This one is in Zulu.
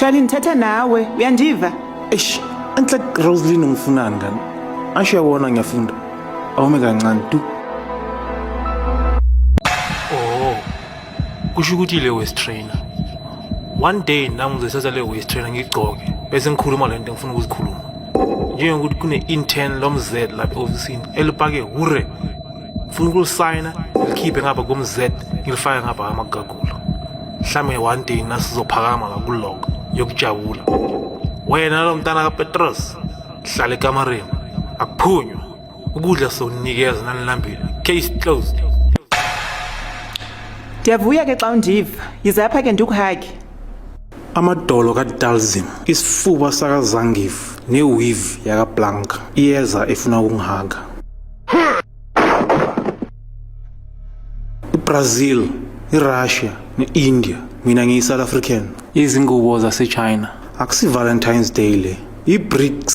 Charlie, nithetha nawe, uyandiva? Eish, enhle Rosaline ngifunani ngani? Asho yabona ngiyafunda. Awume kancane tu. Oh. Kusho ukuthi le waist trainer. One day nami ngizothatha le waist trainer ngigcoke bese ngikhuluma lento engifuna ukuzikhuluma. Njengokuthi kune intern lomZ lapha officeini elipake hure. Ngifuna ukulisayina, likhiphe ngapha komZ, ngilifake ngapha amagagulo. Mhlawumbe one day nasizophakama la kulog yokujabula. Wena lo mntana kaPetros, hlala ekamareni. Akuphunywa. Ukudla sokunikeza nanilambile. Case closed. Ndiyavuya ke xa undiva. Yiza apha ke ndikuhage. Amadolo kaDalzim, isifuba sakaZangief neweave yakaBlanca iyeza efuna ukungihaga. iBrazil, iRussia neIndia, mina ngiyiSouth African. Izingubo zaseChina. Akusi Valentine's Day le. iBRICS